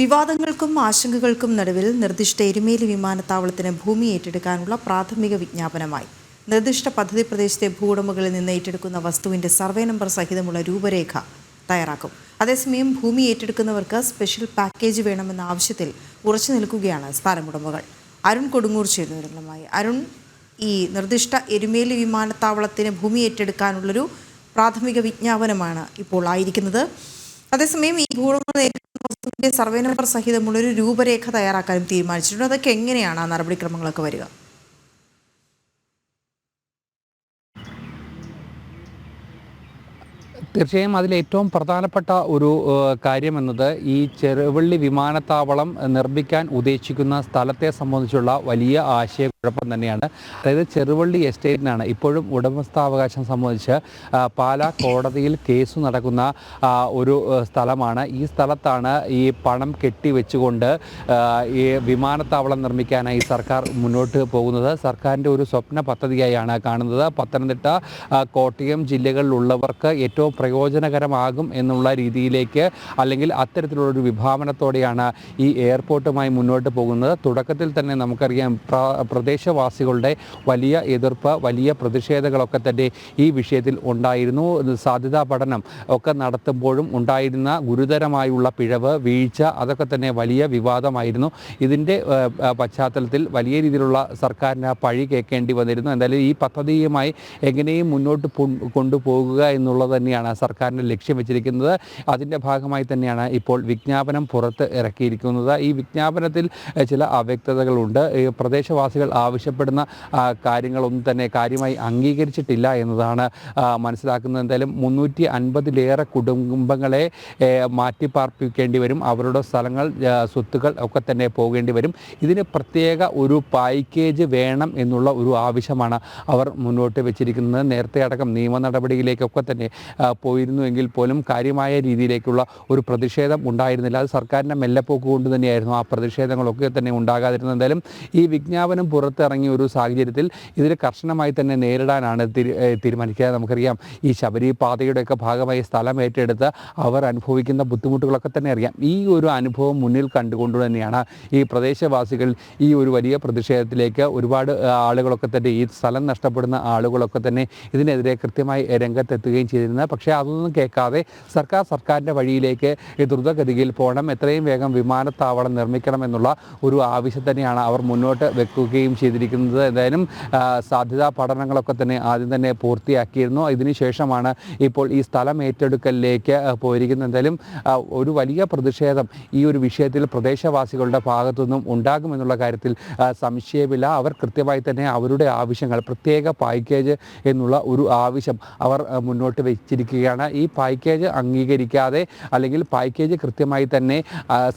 വിവാദങ്ങൾക്കും ആശങ്കകൾക്കും നടുവിൽ നിർദ്ദിഷ്ട എരുമേലി വിമാനത്താവളത്തിന് ഭൂമി ഏറ്റെടുക്കാനുള്ള പ്രാഥമിക വിജ്ഞാപനമായി. നിർദ്ദിഷ്ട പദ്ധതി പ്രദേശത്തെ ഭൂവുടമകളിൽ നിന്ന് ഏറ്റെടുക്കുന്ന വസ്തുവിന്റെ സർവേ നമ്പർ സഹിതമുള്ള രൂപരേഖ തയ്യാറാക്കും. അതേസമയം ഭൂമി ഏറ്റെടുക്കുന്നവർക്ക് സ്പെഷ്യൽ പാക്കേജ് വേണമെന്ന ആവശ്യത്തിൽ ഉറച്ചു നിൽക്കുകയാണ് സ്ഥലമുടമകൾ. അരുൺ കൊടുങ്ങൂർ ചേരുന്നവരുമായി. അരുൺ, ഈ നിർദ്ദിഷ്ട എരുമേലി വിമാനത്താവളത്തിന് ഭൂമി ഏറ്റെടുക്കാനുള്ളൊരു പ്രാഥമിക വിജ്ഞാപനമാണ് ഇപ്പോൾ ആയിരിക്കുന്നത്. അതേസമയം ഈ ഭൂവുടമകളുടെ സർവേ നമ്പർ സഹിതമുള്ളൊരു രൂപരേഖ തയ്യാറാക്കാനും തീരുമാനിച്ചിട്ടുണ്ട്. അതൊക്കെ എങ്ങനെയാണ് ആ നടപടിക്രമങ്ങളൊക്കെ വരിക? തീർച്ചയായും അതിൽ ഏറ്റവും പ്രധാനപ്പെട്ട ഒരു കാര്യം എന്നത് ഈ ചെറുവള്ളി വിമാനത്താവളം നിർമ്മിക്കാൻ ഉദ്ദേശിക്കുന്ന സ്ഥലത്തെ സംബന്ധിച്ചുള്ള വലിയ ആശയക്കുഴപ്പം തന്നെയാണ്. അതായത് ചെറുവള്ളി എസ്റ്റേറ്റിനാണ് ഇപ്പോഴും ഉടമസ്ഥാവകാശം സംബന്ധിച്ച് പാലാ കോടതിയിൽ കേസ് നടക്കുന്ന ഒരു സ്ഥലമാണ്. ഈ സ്ഥലത്താണ് ഈ പണം കെട്ടിവെച്ചുകൊണ്ട് ഈ വിമാനത്താവളം നിർമ്മിക്കാനായി സർക്കാർ മുന്നോട്ട് പോകുന്നത്. സർക്കാരിൻ്റെ ഒരു സ്വപ്ന പദ്ധതിയായാണ് കാണുന്നത്. പത്തനംതിട്ട, കോട്ടയം ജില്ലകളിലുള്ളവർക്ക് ഏറ്റവും പ്രയോജനകരമാകും എന്നുള്ള രീതിയിലേക്ക്, അല്ലെങ്കിൽ അത്തരത്തിലുള്ളൊരു വിഭാവനത്തോടെയാണ് ഈ എയർപോർട്ടുമായി മുന്നോട്ട് പോകുന്നത്. തുടക്കത്തിൽ തന്നെ നമുക്കറിയാം പ്രദേശവാസികളുടെ വലിയ എതിർപ്പ്, വലിയ പ്രതിഷേധങ്ങളൊക്കെ തന്നെ ഈ വിഷയത്തിൽ ഉണ്ടായിരുന്നു. സാധ്യതാ പഠനം ഒക്കെ നടത്തുമ്പോഴും ഉണ്ടായിരുന്ന ഗുരുതരമായുള്ള പിഴവ്, വീഴ്ച, അതൊക്കെ തന്നെ വലിയ വിവാദമായിരുന്നു. ഇതിൻ്റെ പശ്ചാത്തലത്തിൽ വലിയ രീതിയിലുള്ള സർക്കാരിന് പഴി കേൾക്കേണ്ടി വന്നിരുന്നു. എന്തായാലും ഈ പദ്ധതിയുമായി എങ്ങനെയും മുന്നോട്ട് കൊണ്ടുപോകുക എന്നുള്ളത് തന്നെയാണ് സർക്കാരിൻ്റെ ലക്ഷ്യം വെച്ചിരിക്കുന്നത്. അതിൻ്റെ ഭാഗമായി തന്നെയാണ് ഇപ്പോൾ വിജ്ഞാപനം പുറത്ത് ഇറക്കിയിരിക്കുന്നത്. ഈ വിജ്ഞാപനത്തിൽ ചില അവ്യക്തതകളുണ്ട്. പ്രദേശവാസികൾ ആവശ്യപ്പെടുന്ന കാര്യങ്ങളൊന്നും തന്നെ കാര്യമായി അംഗീകരിച്ചിട്ടില്ല എന്നതാണ് മനസ്സിലാക്കുന്നത്. എന്തായാലും 350-ലേറെ കുടുംബങ്ങളെ മാറ്റിപ്പാർപ്പിക്കേണ്ടി വരും. അവരുടെ സ്ഥലങ്ങൾ, സ്വത്തുക്കൾ ഒക്കെ തന്നെ പോകേണ്ടി വരും. ഇതിന് പ്രത്യേക ഒരു പാക്കേജ് വേണം എന്നുള്ള ഒരു ആവശ്യമാണ് അവർ മുന്നോട്ട് വെച്ചിരിക്കുന്നത്. നേരത്തെ അടക്കം നിയമ നടപടിയിലേക്കൊക്കെ തന്നെ പോയിരുന്നുവെങ്കിൽ പോലും കാര്യമായ രീതിയിലേക്കുള്ള ഒരു പ്രതിഷേധം ഉണ്ടായിരുന്നില്ല. അത് സർക്കാരിൻ്റെ മെല്ലെപ്പോക്ക് കൊണ്ട് തന്നെയായിരുന്നു ആ പ്രതിഷേധങ്ങളൊക്കെ തന്നെ ഉണ്ടാകാതിരുന്നത്. എന്തായാലും ഈ വിജ്ഞാപനം പുറത്തിറങ്ങിയ ഒരു സാഹചര്യത്തിൽ ഇതിന് കർശനമായി തന്നെ നേരിടാനാണ് തീരുമാനിക്കുക. നമുക്കറിയാം ഈ ശബരി പാതയുടെയൊക്കെ ഭാഗമായി സ്ഥലം ഏറ്റെടുത്ത് അവർ അനുഭവിക്കുന്ന ബുദ്ധിമുട്ടുകളൊക്കെ തന്നെ അറിയാം. ഈ ഒരു അനുഭവം മുന്നിൽ കണ്ടുകൊണ്ട് തന്നെയാണ് ഈ പ്രദേശവാസികൾ ഈ ഒരു വലിയ പ്രതിഷേധത്തിലേക്ക് ഒരുപാട് ആളുകളൊക്കെ തന്നെ, ഈ സ്ഥലം നഷ്ടപ്പെടുന്ന ആളുകളൊക്കെ തന്നെ ഇതിനെതിരെ കൃത്യമായി രംഗത്തെത്തുകയും ചെയ്തിരുന്നത്. പക്ഷേ അതൊന്നും കേൾക്കാതെ സർക്കാരിൻ്റെ വഴിയിലേക്ക് ഈ ദ്രുതഗതിയിൽ പോകണം, എത്രയും വേഗം വിമാനത്താവളം നിർമ്മിക്കണം എന്നുള്ള ഒരു ആവശ്യം തന്നെയാണ് അവർ മുന്നോട്ട് വെക്കുകയും ചെയ്തിരിക്കുന്നത്. എന്തായാലും സാധ്യതാ പഠനങ്ങളൊക്കെ തന്നെ ആദ്യം തന്നെ പൂർത്തിയാക്കിയിരുന്നു. ഇതിനുശേഷമാണ് ഇപ്പോൾ ഈ സ്ഥലം ഏറ്റെടുക്കലിലേക്ക് പോയിരിക്കുന്നത്. എന്തായാലും ഒരു വലിയ പ്രതിഷേധം ഈ ഒരു വിഷയത്തിൽ പ്രദേശവാസികളുടെ ഭാഗത്തുനിന്നും ഉണ്ടാകുമെന്നുള്ള കാര്യത്തിൽ സംശയമില്ല. അവർ കൃത്യമായി തന്നെ അവരുടെ ആവശ്യങ്ങൾ, പ്രത്യേക പാക്കേജ് എന്നുള്ള ഒരു ആവശ്യം അവർ മുന്നോട്ട് വെച്ചിരിക്കുകയാണ്. ഈ പാക്കേജ് അംഗീകരിക്കാതെ, അല്ലെങ്കിൽ പാക്കേജ് കൃത്യമായി തന്നെ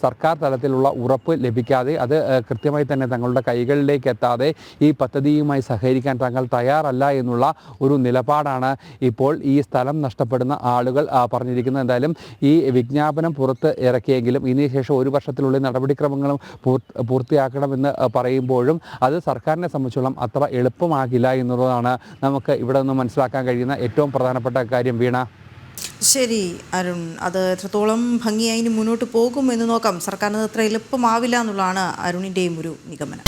സർക്കാർ തലത്തിലുള്ള ഉറപ്പ് ലഭിക്കാതെ, അത് കൃത്യമായി തന്നെ തങ്ങളുടെ കൈകളിലേക്ക് എത്താതെ ഈ പദ്ധതിയുമായി സഹകരിക്കാൻ തങ്ങൾ തയ്യാറല്ല എന്നുള്ള ഒരു നിലപാടാണ് ഇപ്പോൾ ഈ സ്ഥലം നഷ്ടപ്പെടുന്ന ആളുകൾ പറഞ്ഞിരിക്കുന്നത്. എന്തായാലും ഈ വിജ്ഞാപനം പുറത്ത് ഇറക്കിയെങ്കിലും ഇതിനുശേഷം 1 വർഷത്തിനുള്ളിൽ നടപടിക്രമങ്ങളും പൂർത്തിയാക്കണമെന്ന് പറയുമ്പോഴും അത് സർക്കാരിനെ സംബന്ധിച്ചോളം അത്ര എളുപ്പമാകില്ല എന്നുള്ളതാണ് നമുക്ക് ഇവിടെ നിന്ന് മനസ്സിലാക്കാൻ കഴിയുന്ന ഏറ്റവും പ്രധാനപ്പെട്ട കാര്യം. വീണ, ശരി അരുൺ, അത് എത്രത്തോളം ഭംഗിയായി മുന്നോട്ട് പോകുമെന്ന് നോക്കാം. സർക്കാരിന് അത്ര എളുപ്പമാവില്ല എന്നുള്ളതാണ് അരുണിൻ്റെയും ഒരു നിഗമനം.